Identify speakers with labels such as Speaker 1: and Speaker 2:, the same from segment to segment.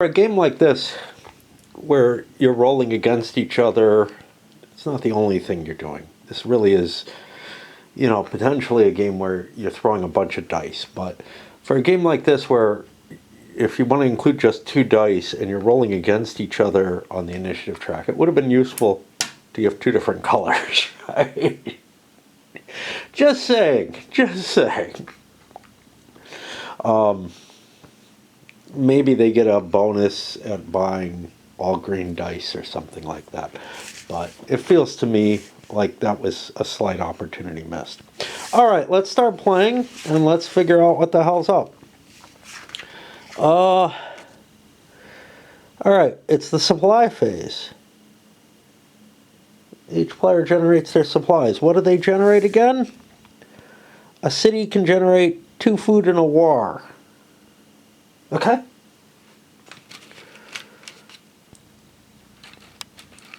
Speaker 1: For a game like this, where you're rolling against each other, it's not the only thing you're doing. This really is, potentially a game where you're throwing a bunch of dice. But for a game like this, where if you want to include just 2 dice and you're rolling against each other on the initiative track, it would have been useful to have 2 different colors, right? Just saying. Maybe they get a bonus at buying all green dice or something like that. But it feels to me like that was a slight opportunity missed. All right, let's start playing and let's figure out what the hell's up. All right, it's the supply phase. Each player generates their supplies. What do they generate again? A city can generate 2 food in a war. Okay.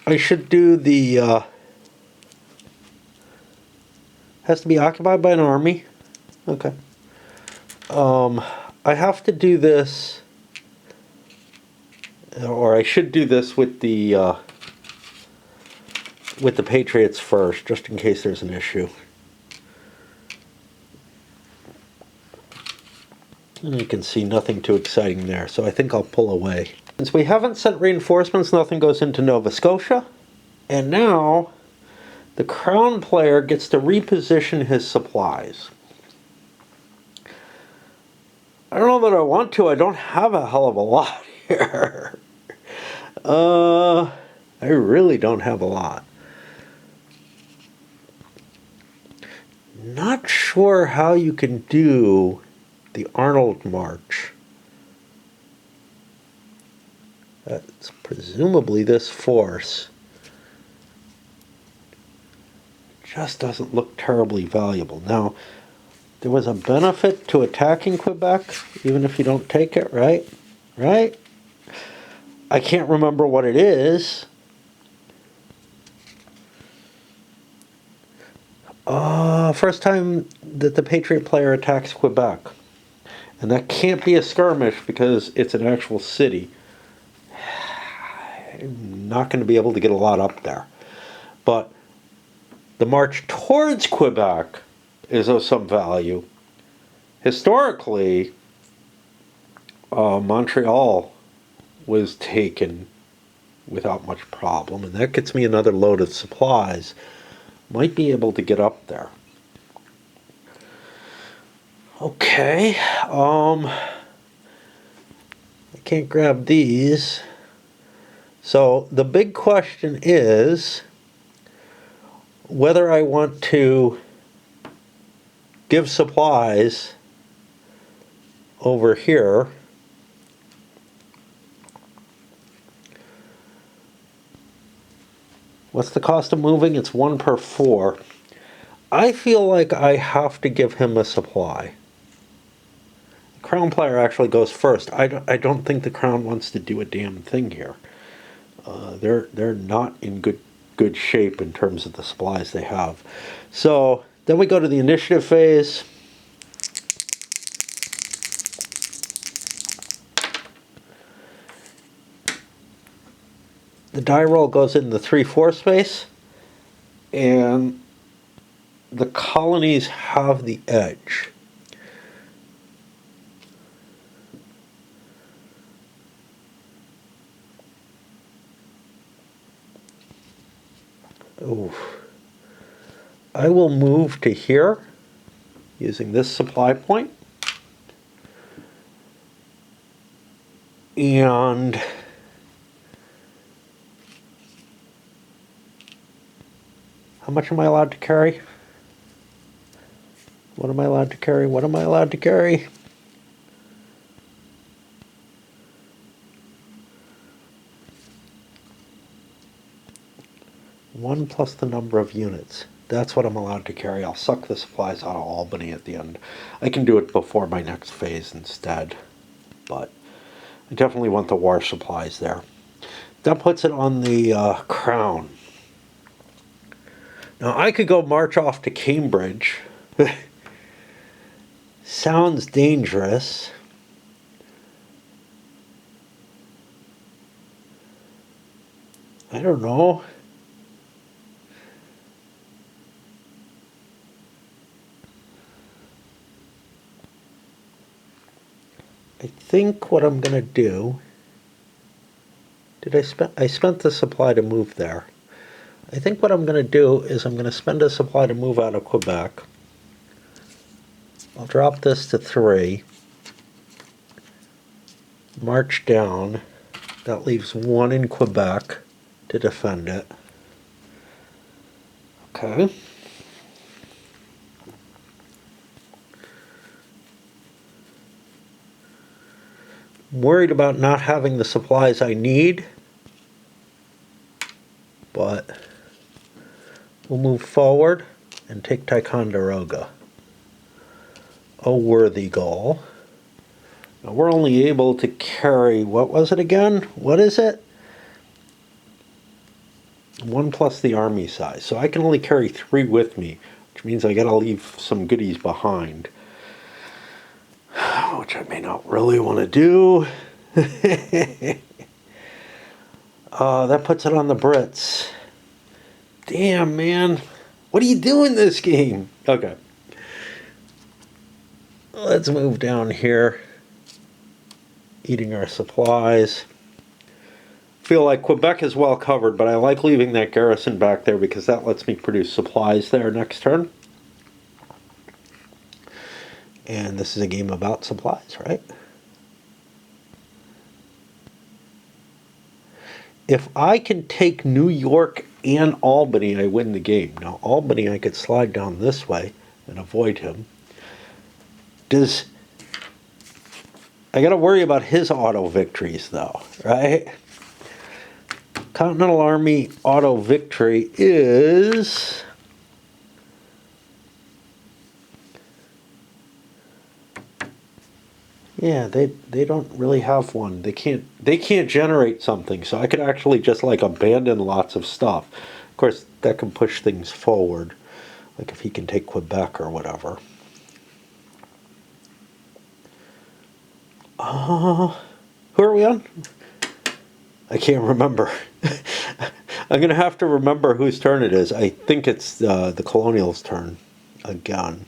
Speaker 1: I should do the, has to be occupied by an army. Okay. I have to do this, or I should do this with the Patriots first, just in case there's an issue. And you can see nothing too exciting there, so I think I'll pull away. Since we haven't sent reinforcements, nothing goes into Nova Scotia. And now, the Crown player gets to reposition his supplies. I don't know that I want to. I don't have a hell of a lot here. I really don't have a lot. Not sure how you can do the Arnold March. That's presumably this force. Just doesn't look terribly valuable. Now, there was a benefit to attacking Quebec, even if you don't take it, right? Right? I can't remember what it is. First time that the Patriot player attacks Quebec. And that can't be a skirmish because it's an actual city. I'm not going to be able to get a lot up there. But the march towards Quebec is of some value. Historically, Montreal was taken without much problem, and that gets me another load of supplies. Might be able to get up there. Okay, I can't grab these. So the big question is whether I want to give supplies over here. What's the cost of moving? It's 1 per 4. I feel like I have to give him a supply. The Crown player actually goes first. I don't think the Crown wants to do a damn thing here. They're not in good shape in terms of the supplies they have. So then we go to the initiative phase. The die roll goes in the 3-4 space, and the colonies have the edge. Oh, I will move to here using this supply point. And how much am I allowed to carry? What am I allowed to carry? What am I allowed to carry? One plus the number of units. That's what I'm allowed to carry. I'll suck the supplies out of Albany at the end. I can do it before my next phase instead. But I definitely want the war supplies there. That puts it on the Crown. Now I could go march off to Cambridge. Sounds dangerous. I don't know. I think what I'm going to do, I spent the supply to move there. I think what I'm going to do is I'm going to spend a supply to move out of Quebec. I'll drop this to 3. March down. That leaves 1 in Quebec to defend it. Okay. I'm worried about not having the supplies I need, but we'll move forward and take Ticonderoga. A worthy goal. Now we're only able to carry, what was it again? What is it? 1 plus the army size. So I can only carry 3 with me, which means I gotta leave some goodies behind. Which I may not really want to do. That puts it on the Brits. Damn, man. What are you doing this game? Okay. Let's move down here. Eating our supplies. Feel like Quebec is well covered, but I like leaving that garrison back there because that lets me produce supplies there next turn. And this is a game about supplies, right? If I can take New York and Albany, I win the game. Now, Albany, I could slide down this way and avoid him. I got to worry about his auto victories, though, right? Continental Army auto victory is... Yeah, they don't really have one. They can't generate something, so I could actually just like abandon lots of stuff. Of course, that can push things forward, like if he can take Quebec or whatever. Who are we on? I can't remember. I'm gonna have to remember whose turn it is. I think it's the Colonials' turn again.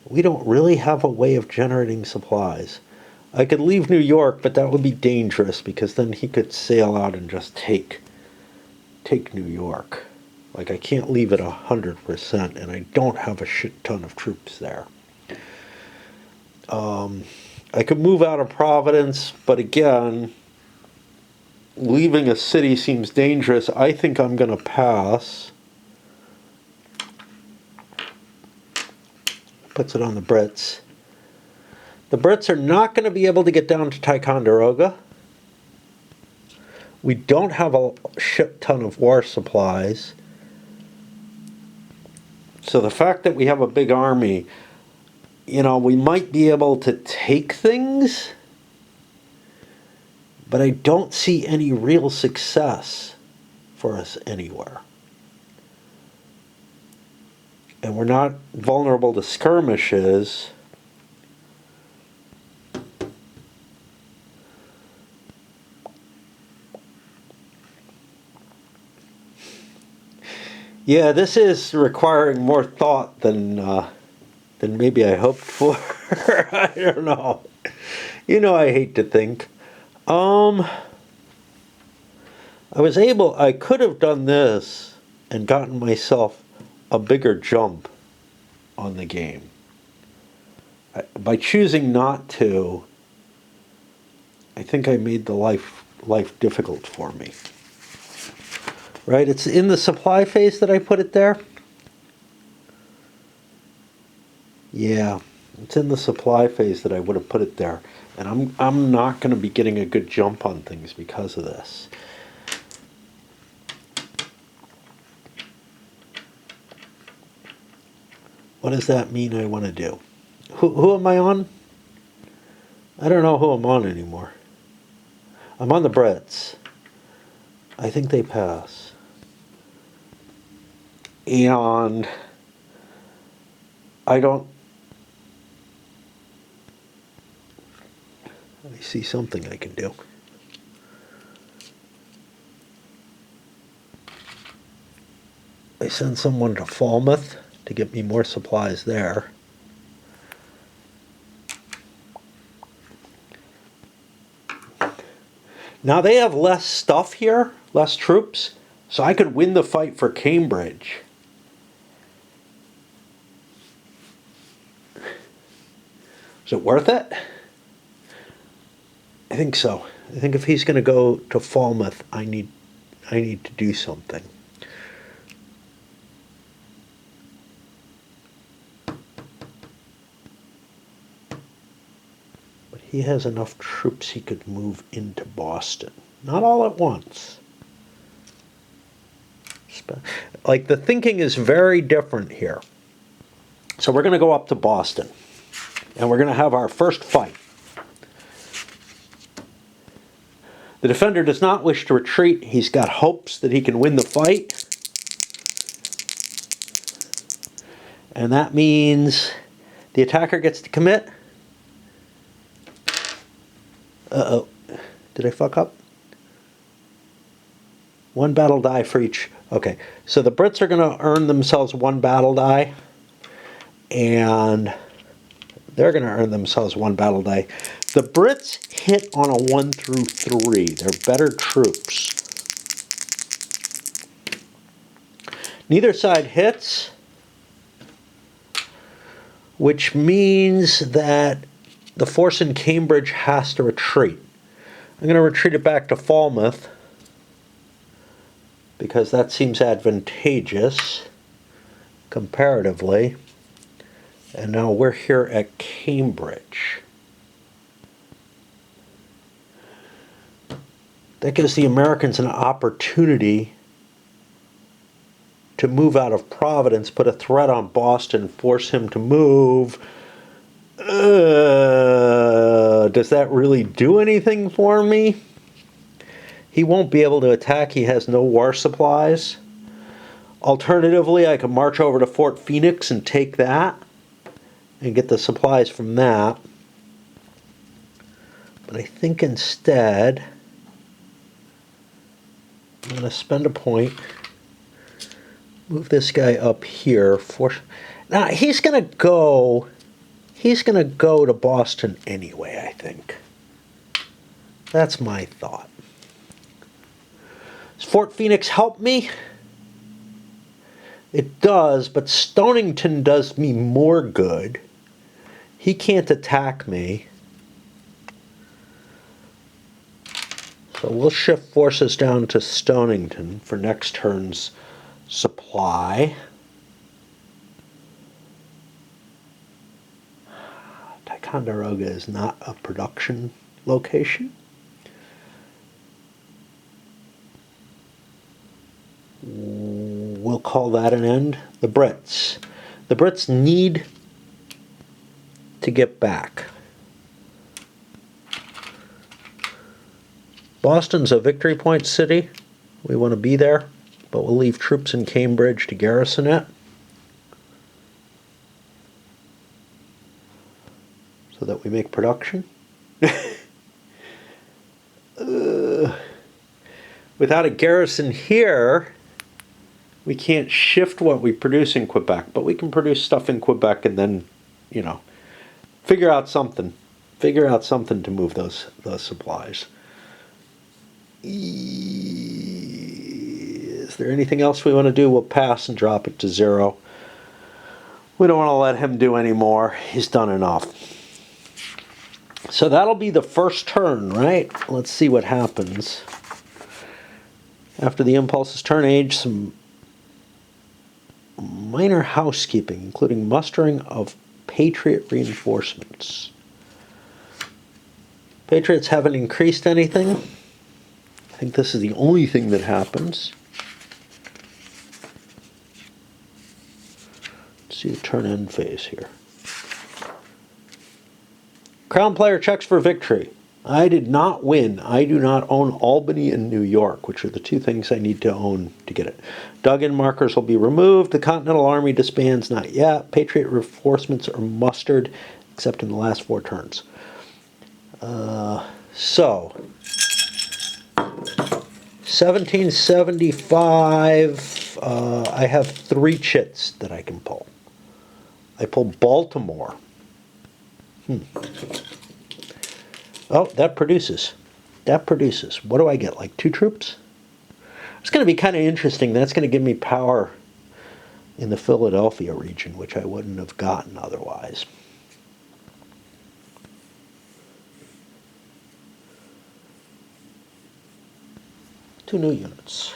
Speaker 1: We don't really have a way of generating supplies. I could leave New York, but that would be dangerous because then he could sail out and just take New York. Like, I can't leave it 100%, and I don't have a shit ton of troops there. I could move out of Providence, but again, leaving a city seems dangerous. I think I'm going to pass. Puts it on the Brits. The Brits are not going to be able to get down to Ticonderoga. We don't have a shit ton of war supplies. So the fact that we have a big army, you know, we might be able to take things, but I don't see any real success for us anywhere. And we're not vulnerable to skirmishes. Yeah, this is requiring more thought than maybe I hoped for. I don't know. You know, I hate to think. I could have done this and gotten myself a bigger jump on the game. By choosing not to, I think I made the life difficult for me. Right? It's in the supply phase that I put it there. Yeah, it's in the supply phase that I would have put it there. And I'm not going to be getting a good jump on things because of this. What does that mean I want to do? Who am I on? I don't know who I'm on anymore. I'm on the Brits. I think they pass. And I see something I can do. I send someone to Falmouth to get me more supplies there. Now they have less stuff here, less troops, so I could win the fight for Cambridge. Is it worth it? I think so. I think if he's going to go to Falmouth, I need to do something. But he has enough troops he could move into Boston. Not all at once. Like, the thinking is very different here. So we're going to go up to Boston. And we're going to have our first fight. The defender does not wish to retreat. He's got hopes that he can win the fight. And that means the attacker gets to commit. Uh-oh. Did I fuck up? One battle die for each. Okay. So the Brits are going to earn themselves one battle die. And they're going to earn themselves one battle die. The Brits hit on a 1 through 3. They're better troops. Neither side hits, which means that the force in Cambridge has to retreat. I'm going to retreat it back to Falmouth because that seems advantageous comparatively. And now we're here at Cambridge. That gives the Americans an opportunity to move out of Providence, put a threat on Boston, force him to move. Does that really do anything for me? He won't be able to attack. He has no war supplies. Alternatively, I could march over to Fort Phoenix and take that and get the supplies from that. But I think instead I'm going to spend a point, move this guy up here. Now he's going to go to Boston anyway, I think. That's my thought. Does Fort Phoenix help me? It does, but Stonington does me more good. He can't attack me. So we'll shift forces down to Stonington for next turn's supply. Ticonderoga is not a production location. We'll call that an end. The Brits. The Brits need to get back. Boston's a victory point city. We want to be there, but we'll leave troops in Cambridge to garrison it. So that we make production. Without a garrison here, we can't shift what we produce in Quebec, but we can produce stuff in Quebec and then, you know, figure out something. Figure out something to move those supplies. Is there anything else we want to do? We'll pass and drop it to 0. We don't want to let him do any more. He's done enough. So that'll be the first turn, right? Let's see what happens. After the impulse's turn, age some minor housekeeping, including mustering of Patriot reinforcements. Patriots haven't increased anything. I think this is the only thing that happens. Let's see the turn end phase here. Crown player checks for victory. I did not win. I do not own Albany and New York, which are the two things I need to own to get it. Dug-in markers will be removed. The Continental Army disbands not yet. Patriot reinforcements are mustered, except in the last 4 turns. So, 1775... I have 3 chits that I can pull. I pull Baltimore. Oh, that produces. That produces. What do I get? Like 2 troops? It's going to be kind of interesting. That's going to give me power in the Philadelphia region, which I wouldn't have gotten otherwise. Two new units.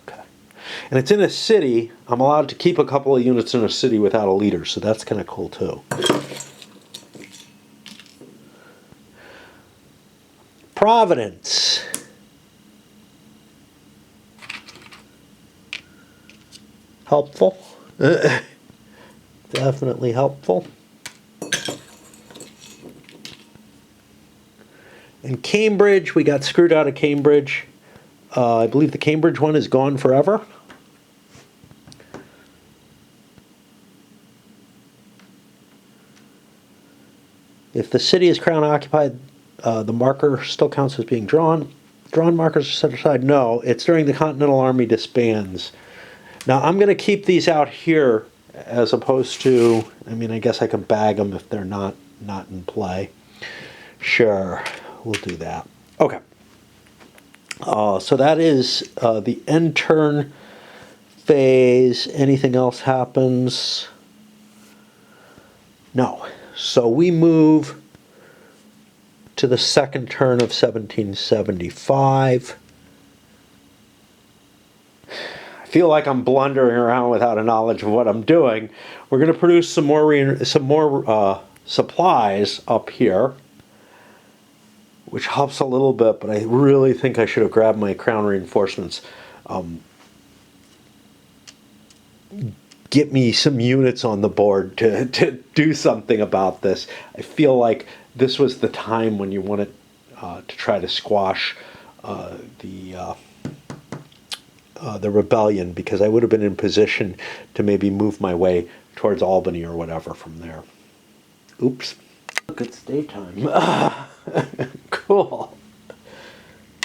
Speaker 1: Okay. And it's in a city. I'm allowed to keep a couple of units in a city without a leader, so that's kind of cool too. Providence. Helpful. Definitely helpful. In Cambridge, we got screwed out of Cambridge. I believe the Cambridge one is gone forever. If the city is crown occupied, the marker still counts as being drawn. Drawn markers are set aside. No, it's during the Continental Army disbands. Now, I'm going to keep these out here as opposed to, I mean, I guess I can bag them if they're not in play. Sure, we'll do that. Okay. So that is the end turn phase. Anything else happens? No. So we move to the second turn of 1775. I feel like I'm blundering around without a knowledge of what I'm doing. We're going to produce some more supplies up here, which helps a little bit, but I really think I should have grabbed my crown reinforcements. Get me some units on the board to do something about this. I feel like this was the time when you wanted to try to squash the rebellion, because I would have been in position to maybe move my way towards Albany or whatever from there. Oops. Look, it's daytime. Cool.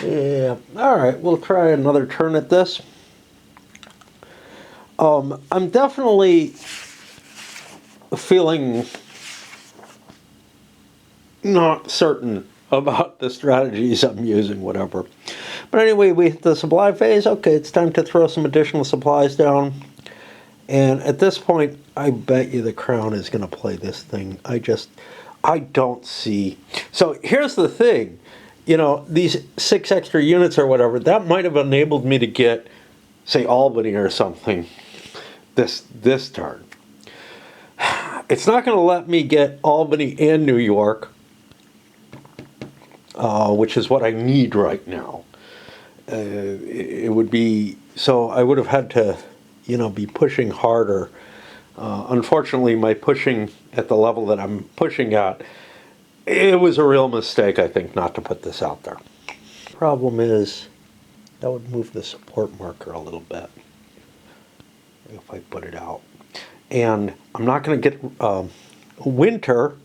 Speaker 1: Yeah. All right, we'll try another turn at this. I'm definitely feeling not certain about the strategies I'm using, whatever. But anyway, we hit the supply phase. Okay, it's time to throw some additional supplies down. And at this point, I bet you the crown is going to play this thing. I don't see. So here's the thing. You know, these 6 extra units or whatever, that might have enabled me to get, say, Albany or something this turn. It's not going to let me get Albany and New York, which is what I need right now. It would be, so I would have had to, you know, be pushing harder. Unfortunately, my pushing at the level that I'm pushing at, it was a real mistake, I think, not to put this out there. Problem is, that would move the support marker a little bit if I put it out. And I'm not going to get winter.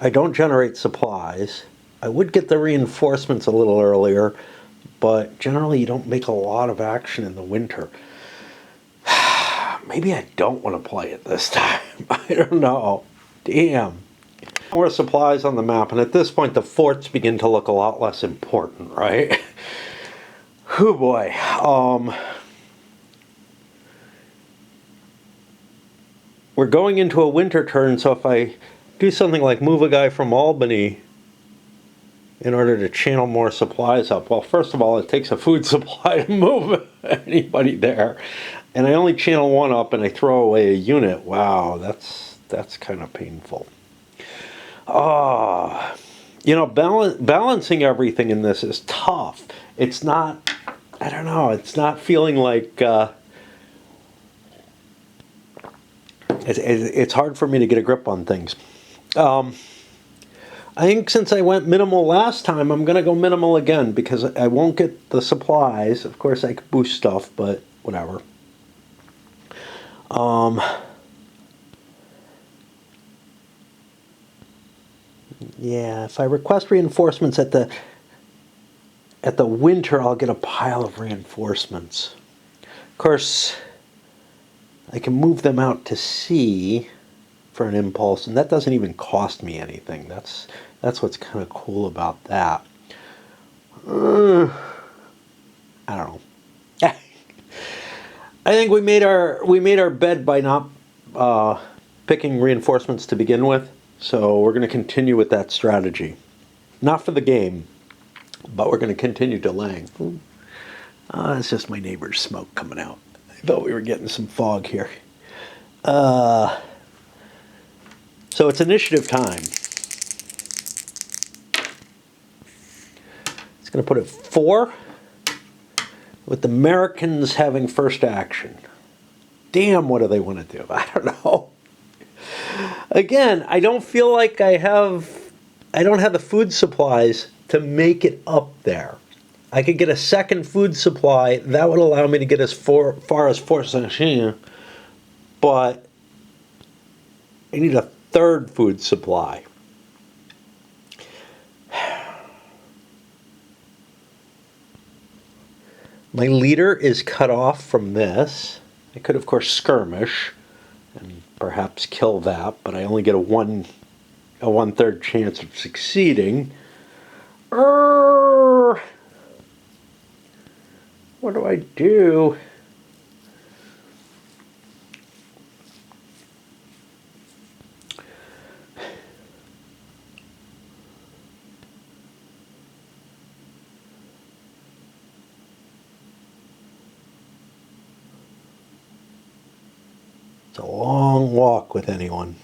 Speaker 1: I don't generate supplies. I would get the reinforcements a little earlier, but generally you don't make a lot of action in the winter. Maybe I don't want to play it this time. I don't know. Damn. More supplies on the map, and at this point the forts begin to look a lot less important, right? Oh boy. We're going into a winter turn, so if I do something like move a guy from Albany in order to channel more supplies up, well, first of all, it takes a food supply to move anybody there. And I only channel one up and I throw away a unit. Wow, that's kind of painful. You know, balancing everything in this is tough. It's not, I don't know, it's not feeling like, it's hard for me to get a grip on things. I think since I went minimal last time, I'm going to go minimal again because I won't get the supplies. Of course, I could boost stuff, but whatever. Yeah, if I request reinforcements at the at the winter, I'll get a pile of reinforcements. Of course, I can move them out to sea for an impulse, and that doesn't even cost me anything. That's what's kind of cool about that. I don't know. I think we made our bed by not picking reinforcements to begin with. So we're going to continue with that strategy. Not for the game, but we're going to continue delaying. It's just my neighbor's smoke coming out. I thought we were getting some fog here. So it's initiative time. It's going to put it 4, with the Americans having first action. Damn, what do they want to do? I don't know. Again, I don't feel like I don't have the food supplies to make it up there. I could get a second food supply. That would allow me to get as far as Fort Saint-Jean, but I need a third food supply. My leader is cut off from this. I could, of course, skirmish and perhaps kill that, but I only get a one-third chance of succeeding. What do I do? It's a long walk with anyone.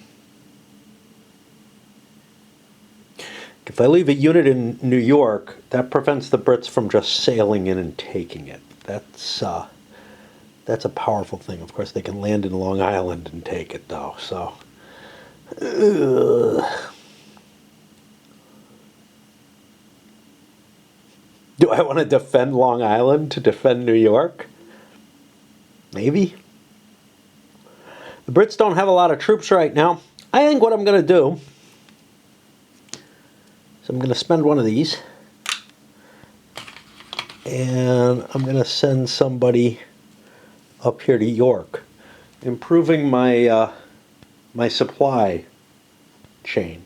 Speaker 1: If I leave a unit in New York, that prevents the Brits from just sailing in and taking it. That's a powerful thing. Of course, they can land in Long Island and take it, though. So, do I want to defend Long Island to defend New York? Maybe. The Brits don't have a lot of troops right now. I think what I'm going to do, so I'm going to spend one of these, and I'm going to send somebody up here to York, improving my my supply chain.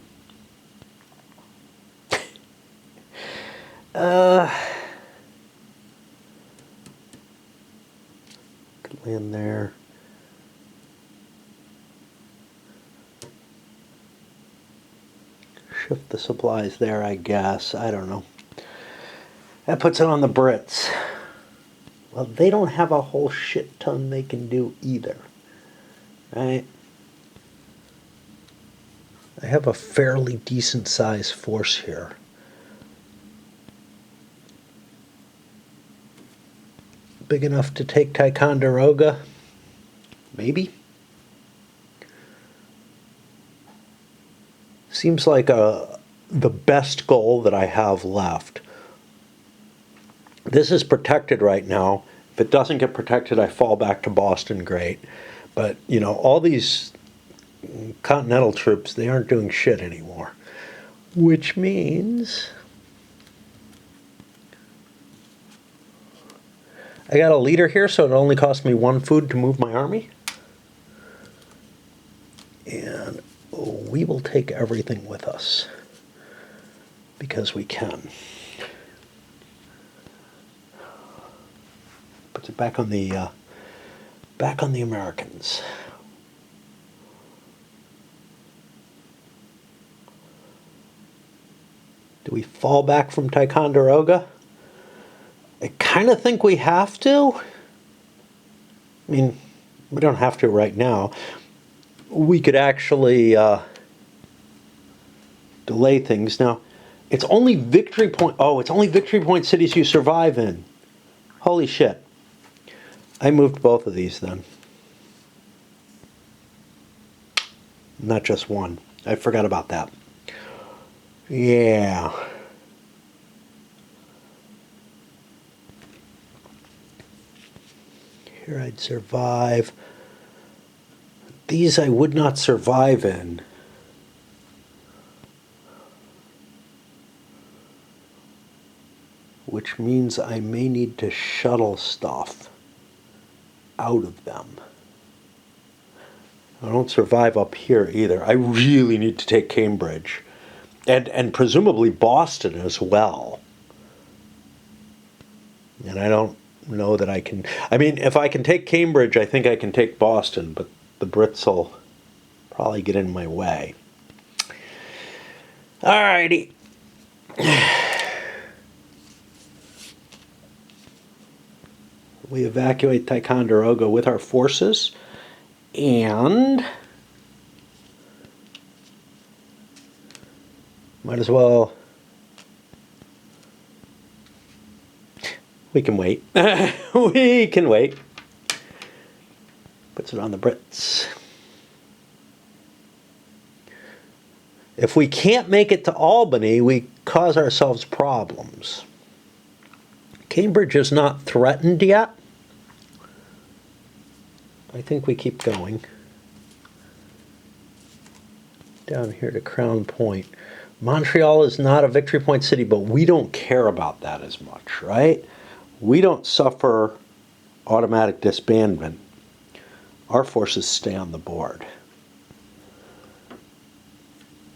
Speaker 1: Could land there. Shift the supplies there, I guess. I don't know. That puts it on the Brits. Well, they don't have a whole shit ton they can do either. Right? I have a fairly decent sized force here. Big enough to take Ticonderoga? Maybe. Seems like the best goal that I have left. This is protected right now. If it doesn't get protected, I fall back to Boston, great. But, you know, all these Continental troops, they aren't doing shit anymore. Which means I got a leader here, so it only costs me 1 food to move my army. And we will take everything with us because we can. Puts it back on the Americans. Do we fall back from Ticonderoga? I kind of think we have to. I mean, we don't have to right now. We could actually delay things. Now, it's only victory point. Oh, it's only victory point cities you survive in. Holy shit. I moved both of these then. Not just one. I forgot about that. Yeah. Here I'd survive. These I would not survive in. which means I may need to shuttle stuff out of them. I don't survive up here either. I really need to take Cambridge. And presumably Boston as well. And I don't know that I can... I mean, if I can take Cambridge, I think I can take Boston, but the Brits will probably get in my way. Alrighty. We evacuate Ticonderoga with our forces, and might as well... We can wait. We can wait. Puts it on the Brits. If we can't make it to Albany, we cause ourselves problems. Cambridge is not threatened yet. I think we keep going. Down here to Crown Point. Montreal is not a victory point city, but we don't care about that as much, right? We don't suffer automatic disbandment. Our forces stay on the board.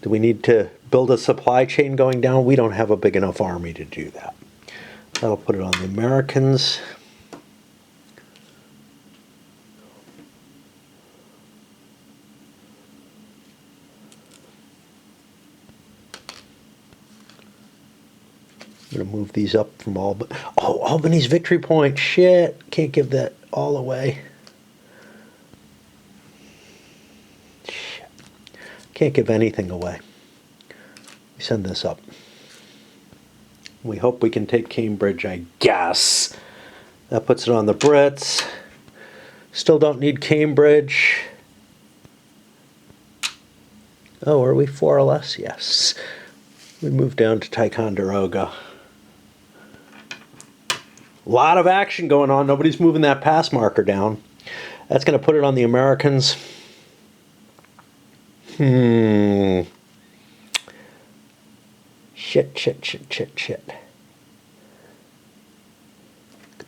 Speaker 1: Do we need to build a supply chain going down? We don't have a big enough army to do that. That'll put it on the Americans. I'm going to move these up from Albany. Oh, Albany's victory point. Shit. Can't give that all away. Shit. Can't give anything away. We send this up. We hope we can take Cambridge, I guess. That puts it on the Brits. Still don't need Cambridge. Oh, are we 4 or less? Yes. We move down to Ticonderoga. A lot of action going on. Nobody's moving that pass marker down. That's going to put it on the Americans. Shit.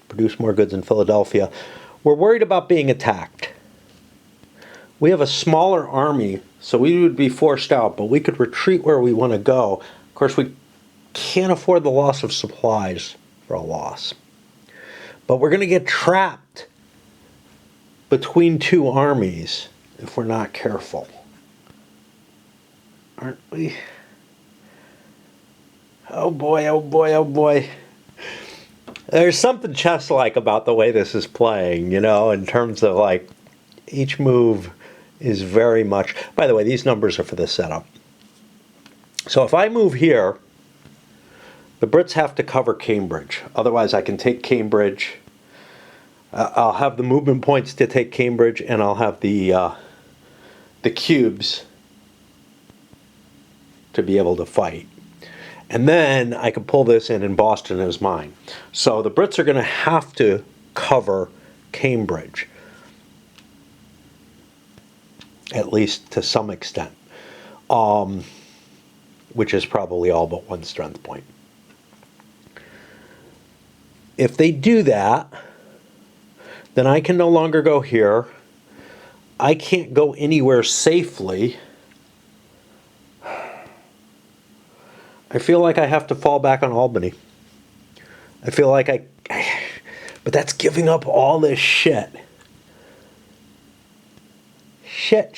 Speaker 1: Produce more goods in Philadelphia. We're worried about being attacked. We have a smaller army, so we would be forced out, but we could retreat where we want to go. Of course, we can't afford the loss of supplies for a loss. But we're going to get trapped between two armies if we're not careful. Aren't we? Oh boy, oh boy, oh boy. There's something chess-like about the way this is playing, you know, in terms of like each move is very much... By the way, these numbers are for the setup. So if I move here, the Brits have to cover Cambridge. Otherwise, I can take Cambridge. I'll have the movement points to take Cambridge, and I'll have the cubes to be able to fight. And then I can pull this in, and Boston is mine. So the Brits are going to have to cover Cambridge, at least to some extent, which is probably all but one strength point. If they do that, then I can no longer go here. I can't go anywhere safely. I feel like I have to fall back on Albany. I feel like but that's giving up all this shit. Shit.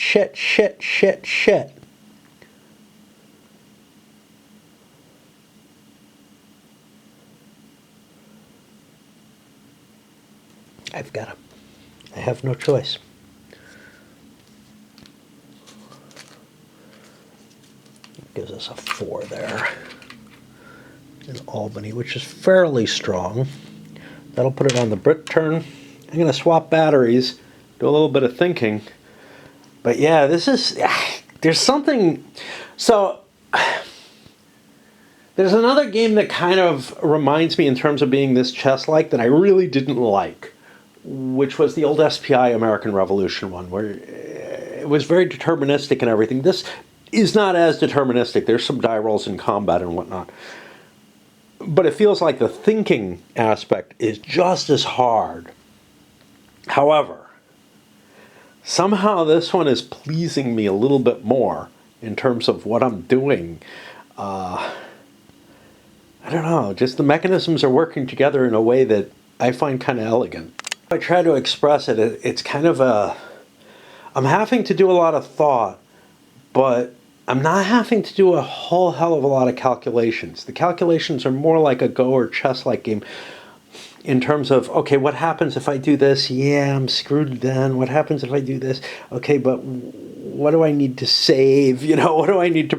Speaker 1: I have no choice. Gives us a 4 there in Albany, which is fairly strong. That'll put it on the Brit turn. I'm going to swap batteries, do a little bit of thinking. But yeah, this is... There's something... So... There's another game that kind of reminds me in terms of being this chess-like that I really didn't like, which was the old SPI American Revolution one, where it was very deterministic and everything. This is not as deterministic. There's some die rolls in combat and whatnot. But it feels like the thinking aspect is just as hard. However, somehow this one is pleasing me a little bit more in terms of what I'm doing. I don't know, just the mechanisms are working together in a way that I find kind of elegant. If I try to express it, it's kind of I'm having to do a lot of thought, but I'm not having to do a whole hell of a lot of calculations. The calculations are more like a Go or chess-like game in terms of, okay, what happens if I do this? Yeah, I'm screwed then. What happens if I do this? Okay, but what do I need to save? What do I need to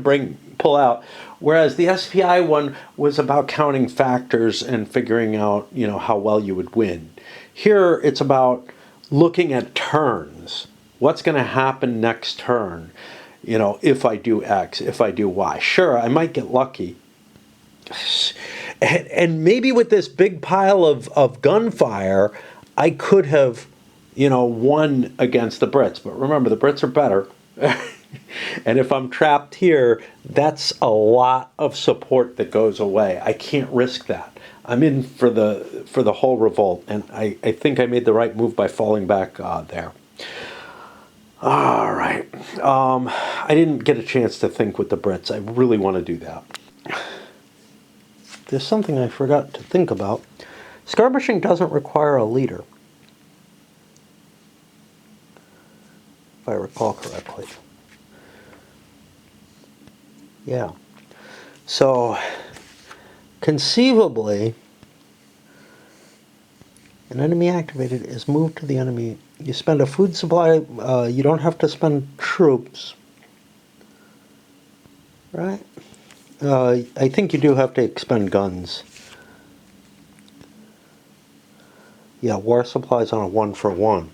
Speaker 1: pull out? Whereas the SPI one was about counting factors and figuring out, how well you would win. Here, it's about looking at turns. What's going to happen next turn? If I do X, if I do Y. Sure, I might get lucky. And maybe with this big pile of gunfire, I could have, won against the Brits. But remember, the Brits are better. And if I'm trapped here, that's a lot of support that goes away. I can't risk that. I'm in for the whole revolt, and I think I made the right move by falling back there. All right. I didn't get a chance to think with the Brits. I really want to do that. There's something I forgot to think about. Skirmishing doesn't require a leader, if I recall correctly. Yeah. So, conceivably, an enemy activated is moved to the enemy. You spend a food supply. You don't have to spend troops. Right? I think you do have to expend guns. Yeah, war supplies on a 1-for-1.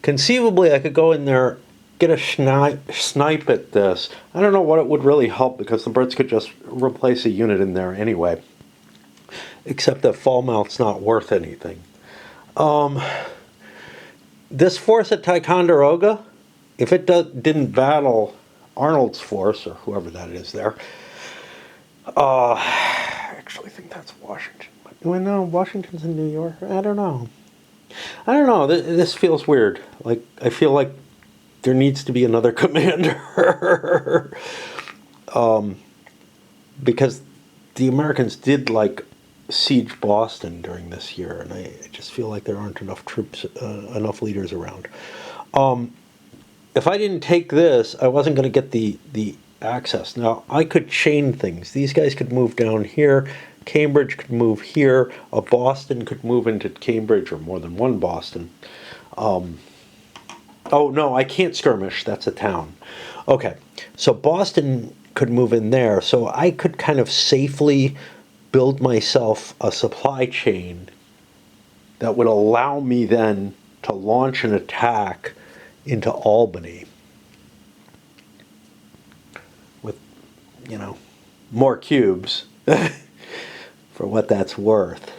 Speaker 1: Conceivably, I could go in there, get a snipe at this. I don't know what it would really help because the Brits could just replace a unit in there anyway. Except that Falmouth's not worth anything. This force at Ticonderoga, if it didn't battle Arnold's force, or whoever that is there, I actually think that's Washington. Well, no, Washington's in New York. I don't know. This feels weird. Like, I feel like there needs to be another commander. Because the Americans did, siege Boston during this year, and I just feel like there aren't enough troops, enough leaders around. If I didn't take this, I wasn't going to get the access. Now, I could chain things. These guys could move down here. Cambridge could move here. A Boston could move into Cambridge, or more than one Boston. Oh, no, I can't skirmish. That's a town. Okay, so Boston could move in there. So I could kind of safely build myself a supply chain that would allow me then to launch an attack into Albany with, more cubes for what that's worth.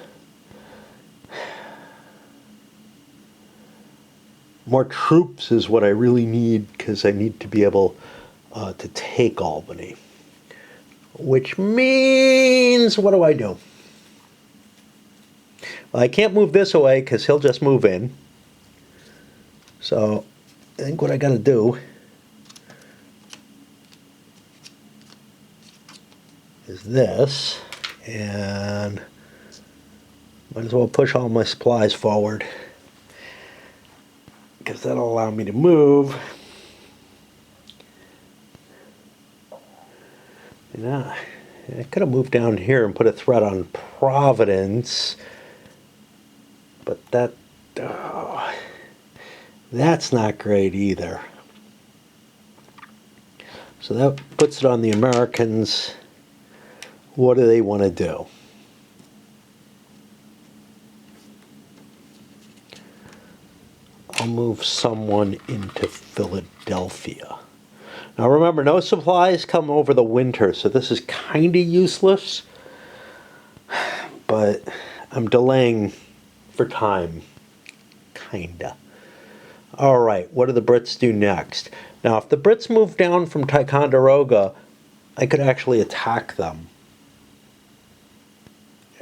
Speaker 1: More troops is what I really need because I need to be able to take Albany. Which means, what do I do? Well, I can't move this away because he'll just move in. So I think what I got to do is this, and might as well push all my supplies forward because that'll allow me to move. Yeah, I could have moved down here and put a threat on Providence, but that's not great either. So that puts it on the Americans. What do they want to do? I'll move someone into Philadelphia. Now remember, no supplies come over the winter, so this is kind of useless. But I'm delaying for time. Kinda. Alright, what do the Brits do next? Now, if the Brits move down from Ticonderoga, I could actually attack them.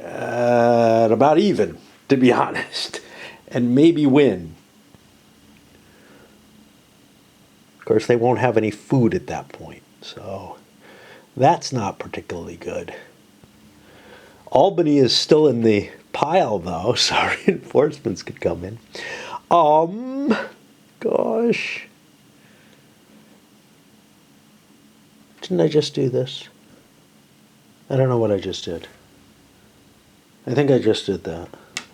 Speaker 1: at about even, to be honest, and maybe win. Of course, they won't have any food at that point, so that's not particularly good. Albany is still in the pile, though, so reinforcements could come in. Gosh. Didn't I just do this? I don't know what I just did. I think I just did that.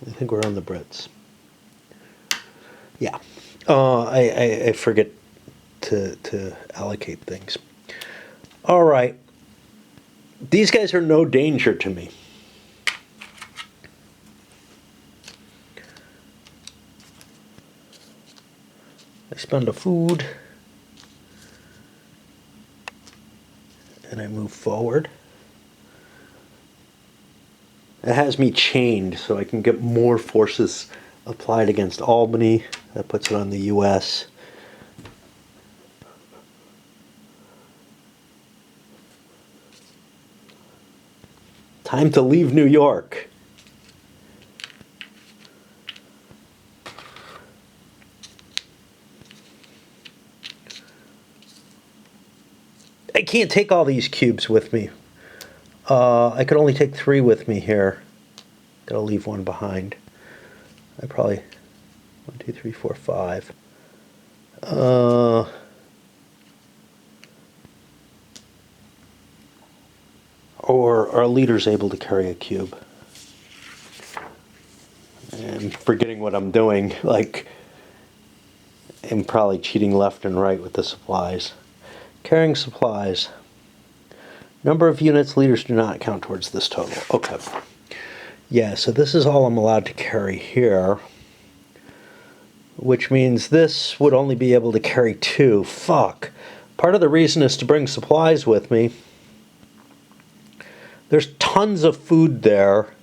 Speaker 1: I think we're on the Brits. Yeah. I forget to allocate things. All right. These guys are no danger to me. I spend a food. And I move forward. It has me chained so I can get more forces applied against Albany. That puts it on the U.S. Time to leave New York. I can't take all these cubes with me. I could only take 3 with me here. Gotta leave 1 behind. I probably 1, 2, 3, 4, 5. Or are leaders able to carry a cube? I'm forgetting what I'm doing. Like, I'm probably cheating left and right with the supplies. Carrying supplies. Number of units leaders do not count towards this total. Okay. Yeah, so this is all I'm allowed to carry here. Which means this would only be able to carry 2. Fuck. Part of the reason is to bring supplies with me. There's tons of food there.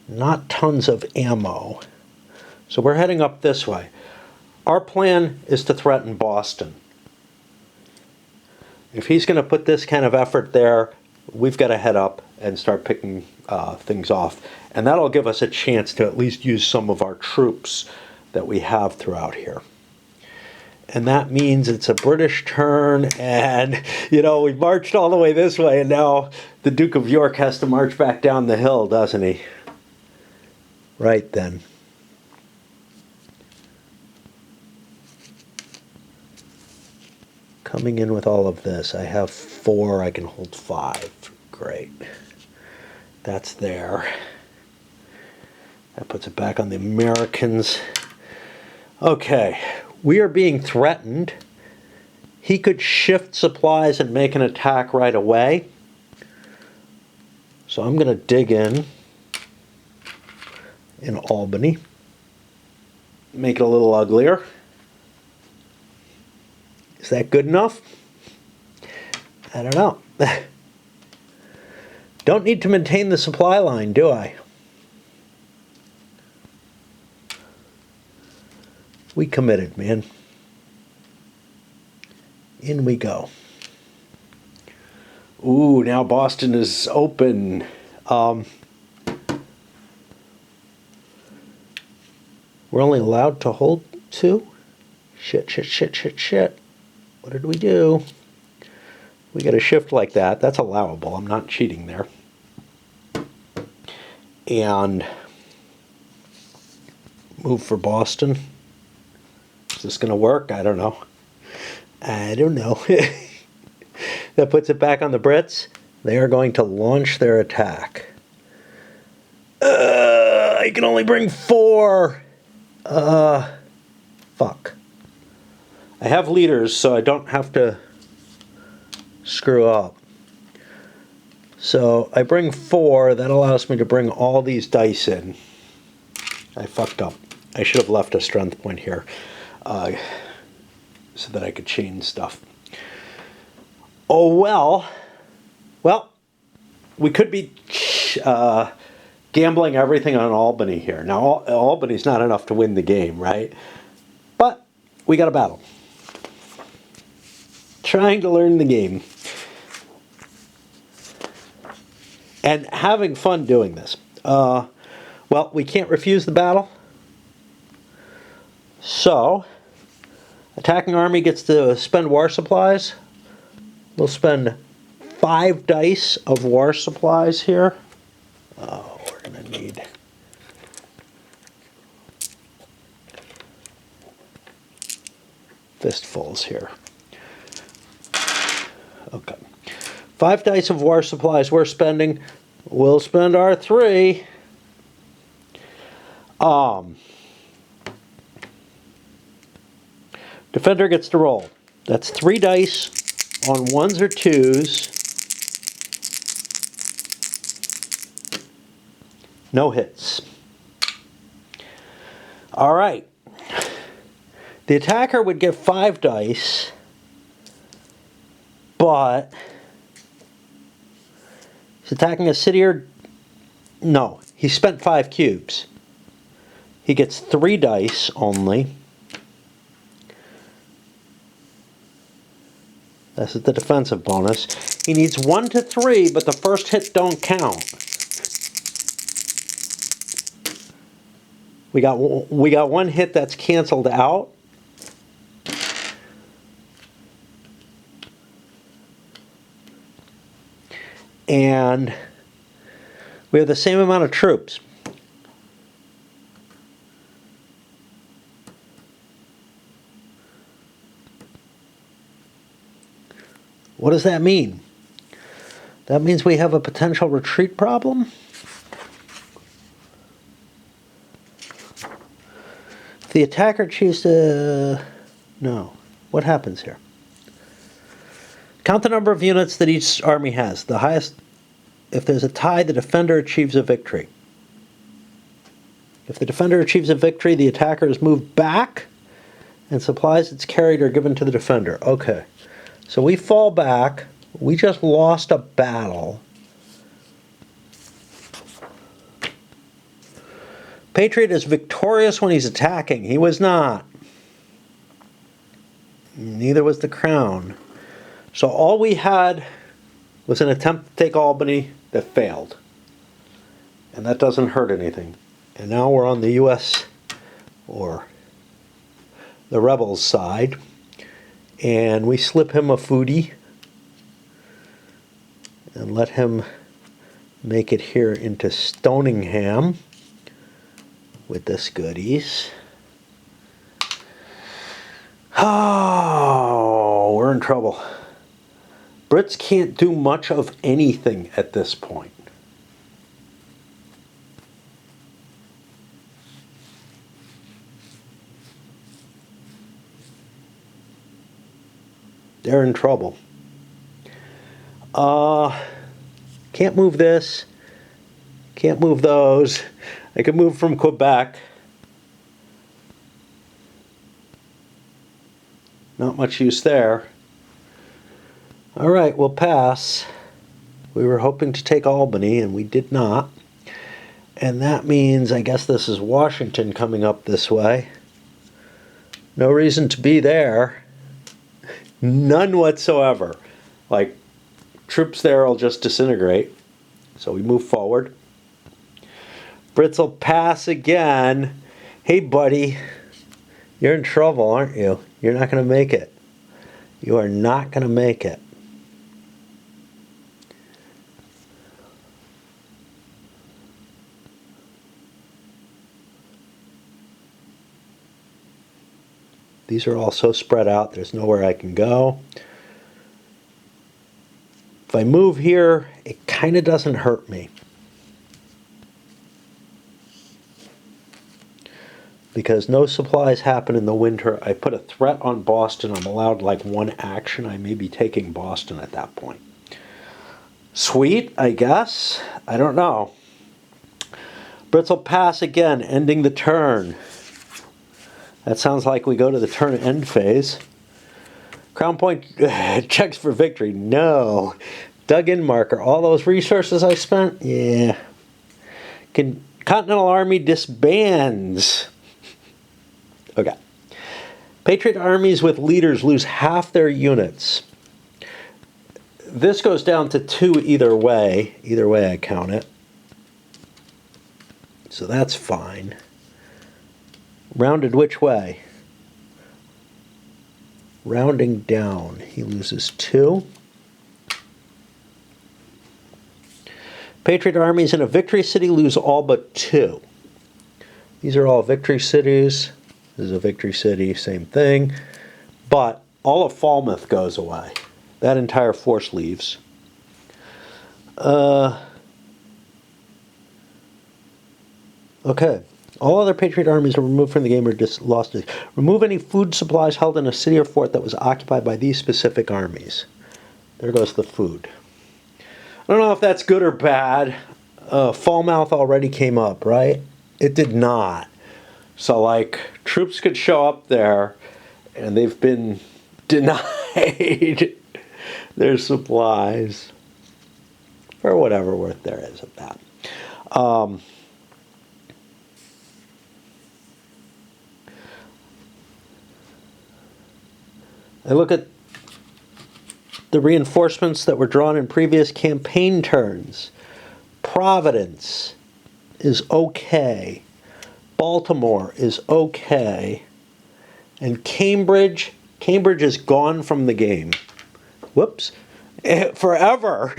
Speaker 1: Not tons of ammo. So we're heading up this way. Our plan is to threaten Boston. If he's going to put this kind of effort there, we've got to head up and start picking things off. And that'll give us a chance to at least use some of our troops that we have throughout here. And that means it's a British turn, and, you know, we've marched all the way this way, and now the Duke of York has to march back down the hill, doesn't he? Right then. Coming in with all of this, I have 4, I can hold 5. Great. That's there. That puts it back on the Americans. Okay, we are being threatened. He could shift supplies and make an attack right away. So I'm going to dig in Albany. Make it a little uglier. Is that good enough? I don't know. Don't need to maintain the supply line, do I? We committed, man. In we go. Ooh, now Boston is open. We're only allowed to hold 2? Shit. What did we do? We got a shift like that. That's allowable. I'm not cheating there. And move for Boston. Is this going to work? I don't know. That puts it back on the Brits. They are going to launch their attack. I can only bring 4. Fuck. I have leaders, so I don't have to screw up. So I bring 4. That allows me to bring all these dice in. I fucked up. I should have left a strength point here so that I could chain stuff. Oh, well, we could be gambling everything on Albany here. Now, Albany's not enough to win the game, right? But we got a battle. Trying to learn the game. and having fun doing this. Well, we can't refuse the battle. So, attacking army gets to spend war supplies. We'll spend 5 dice of war supplies here. Oh, we're going to need... fistfuls here. Okay. 5 dice of war supplies we're spending. We'll spend our 3. Defender gets to roll. That's 3 dice on 1s or 2s. No hits. All right. The attacker would get 5 dice, but he's attacking a city or... No, he spent 5 cubes. He gets 3 dice only. This is the defensive bonus. He needs 1 to 3, but the first hit don't count. We got 1 hit that's canceled out. And we have the same amount of troops. What does that mean? That means we have a potential retreat problem? If the attacker chooses to... No. What happens here? Count the number of units that each army has. The highest... If there's a tie, the defender achieves a victory. If the defender achieves a victory, the attacker is moved back, and supplies it's carried are given to the defender. Okay. So we fall back. We just lost a battle. Patriot is victorious when he's attacking. He was not. Neither was the Crown. So all we had was an attempt to take Albany that failed. And that doesn't hurt anything. And now we're on the U.S. or the rebels' side. And we slip him a foodie and let him make it here into Stoningham with this goodies. Oh, we're in trouble. Brits can't do much of anything at this point. They're in trouble. Can't move this. Can't move those. I can move from Quebec. Not much use there. All right, we'll pass. We were hoping to take Albany, and we did not. And that means, I guess this is Washington coming up this way. No reason to be there. None whatsoever. Like, troops there will just disintegrate. So we move forward. Brits will pass again. Hey, buddy, you're in trouble, aren't you? You're not going to make it. You are not going to make it. These are all so spread out, there's nowhere I can go. If I move here, it kind of doesn't hurt me. Because no supplies happen in the winter. I put a threat on Boston. I'm allowed like 1 action. I may be taking Boston at that point. Sweet, I guess. I don't know. Brits will pass again, ending the turn. That sounds like we go to the turn end phase. Crown Point checks for victory. No. Dug-in marker. All those resources I spent? Yeah. Continental Army disbands. Okay. Patriot armies with leaders lose half their units. this goes down to 2 either way. Either way I count it. So that's fine. Rounded which way? Rounding down. He loses 2. Patriot armies in a victory city lose all but 2. These are all victory cities. This is a victory city, same thing. But all of Falmouth goes away. That entire force leaves. Okay. All other Patriot armies are removed from the game or just lost. Remove any food supplies held in a city or fort that was occupied by these specific armies. There goes the food. I don't know if that's good or bad. Falmouth already came up, right? It did not. So, like, troops could show up there, and they've been denied their supplies for whatever worth there is of that. I look at the reinforcements that were drawn in previous campaign turns. Providence is okay. Baltimore is okay. And Cambridge is gone from the game. Whoops. Forever.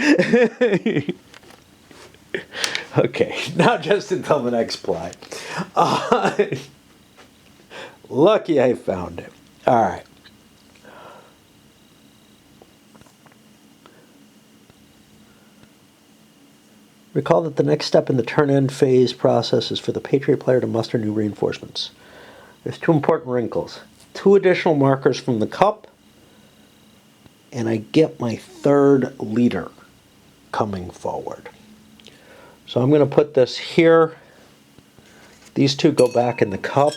Speaker 1: Okay, not just until the next play. Lucky I found it. All right. Recall that the next step in the turn-end phase process is for the Patriot player to muster new reinforcements. There's 2 important wrinkles. 2 additional markers from the cup, and I get my 3rd leader coming forward. So I'm going to put this here. These 2 go back in the cup.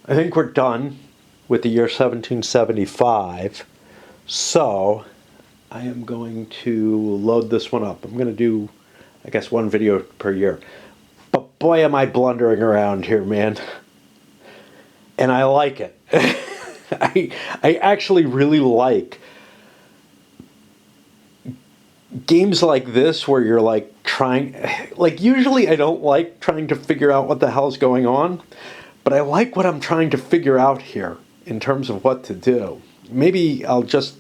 Speaker 1: I think we're done with the year 1775. So I am going to load this one up. I'm going to do, I guess, 1 video per year. But boy, am I blundering around here, man. And I like it. I actually really like games like this where you're like usually I don't like trying to figure out what the hell's going on, but I like what I'm trying to figure out here in terms of what to do. Maybe I'll just,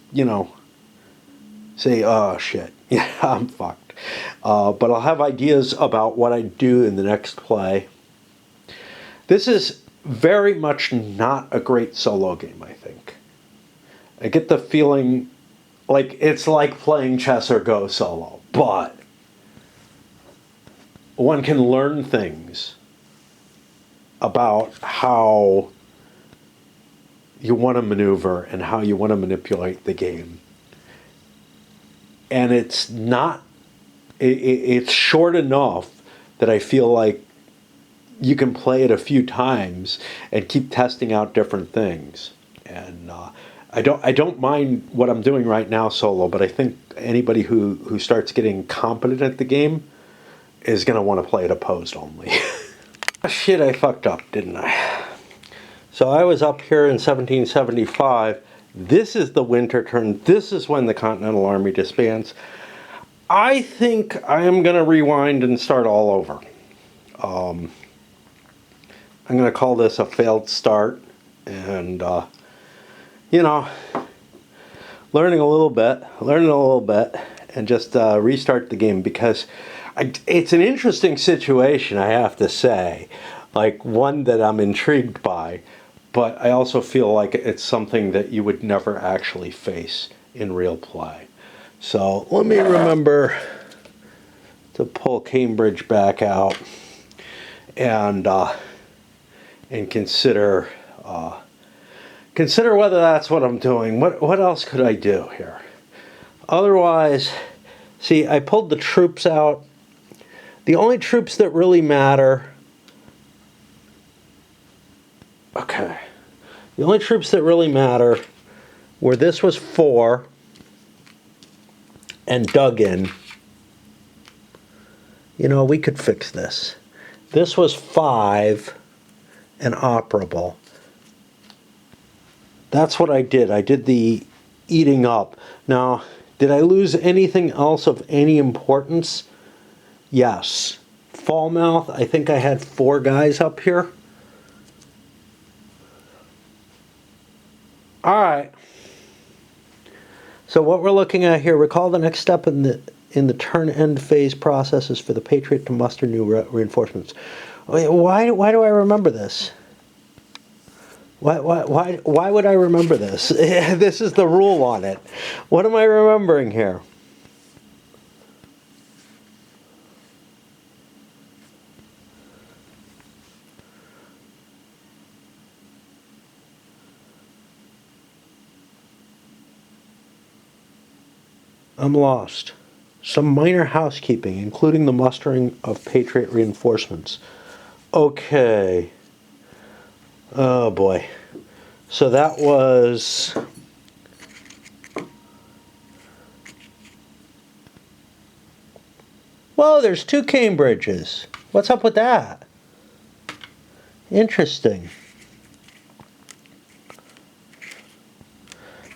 Speaker 1: say, oh shit, yeah, I'm fucked. But I'll have ideas about what I do in the next play. This is very much not a great solo game, I think. I get the feeling like it's like playing chess or Go solo, but one can learn things about how you want to maneuver and how you want to manipulate the game. And it's not, it's short enough that I feel like you can play it a few times and keep testing out different things. And I don't mind what I'm doing right now solo, but I think anybody who starts getting competent at the game is going to want to play it opposed only. Shit, I fucked up, didn't I? So I was up here in 1775. This is the winter turn. This is when the Continental Army disbands. I think I am going to rewind and start all over. I'm going to call this a failed start. And, learning a little bit, and just restart the game because it's an interesting situation, I have to say. Like, one that I'm intrigued by. But I also feel like it's something that you would never actually face in real play. So let me remember to pull Cambridge back out and consider whether that's what I'm doing. What else could I do here? Otherwise, see, I pulled the troops out. The only troops that really matter. Okay. The only troops that really matter were this was 4 and Duggan. We could fix this. This was 5 and operable. That's what I did. I did the eating up. Now, did I lose anything else of any importance? Yes. Falmouth, I think I had 4 guys up here. All right. So what we're looking at here, recall the next step in the turn end phase process is for the Patriot to muster new reinforcements. Why do I remember this? Why would I remember this? This is the rule on it. What am I remembering here? I'm lost. Some minor housekeeping, including the mustering of Patriot reinforcements. Okay. Oh boy. So that was... Whoa, there's 2 Cambridges. What's up with that? Interesting.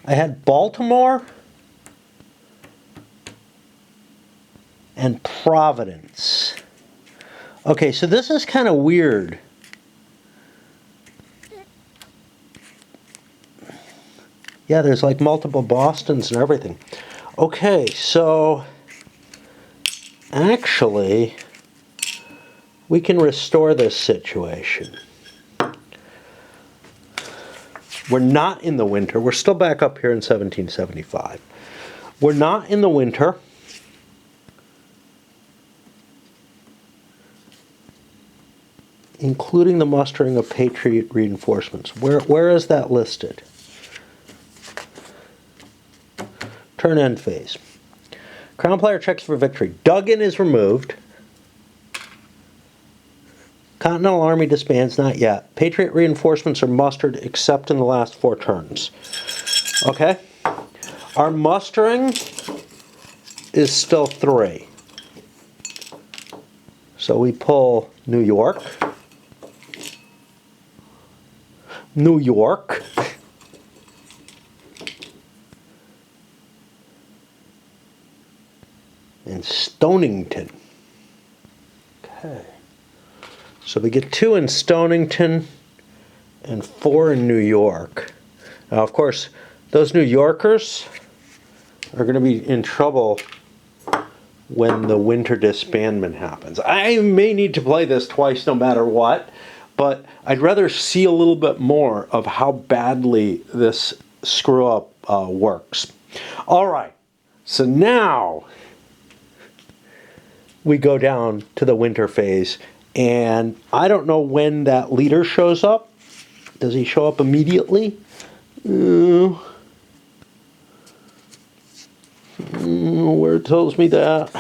Speaker 1: I had Baltimore and Providence. Okay, so this is kind of weird. Yeah, there's like multiple Bostons and everything. Okay, so actually, we can restore this situation. We're not in the winter. We're still back up here in 1775. We're not in the winter. Including the mustering of Patriot reinforcements. Where is that listed? Turn end phase. Crown player checks for victory. Duggan is removed. Continental Army disbands, not yet. Patriot reinforcements are mustered except in the last 4 turns. Okay? Our mustering is still 3. So we pull New York. New York. And Stonington. Okay. So we get 2 in Stonington and 4 in New York. Now, of course, those New Yorkers are going to be in trouble when the winter disbandment happens. I may need to play this twice no matter what, but I'd rather see a little bit more of how badly this screw-up works. All right, so now we go down to the winter phase, and I don't know when that leader shows up. Does he show up immediately? Where it tells me that.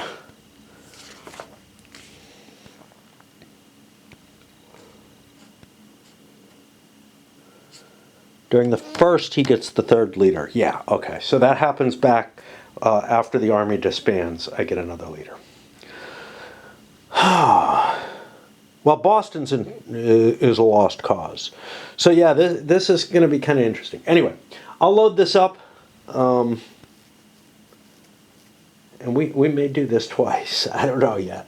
Speaker 1: During the first, he gets the 3rd leader. Yeah, okay. So that happens back after the army disbands. I get another leader. Well, Boston's is a lost cause. So yeah, this is going to be kind of interesting. Anyway, I'll load this up. And we may do this twice. I don't know yet.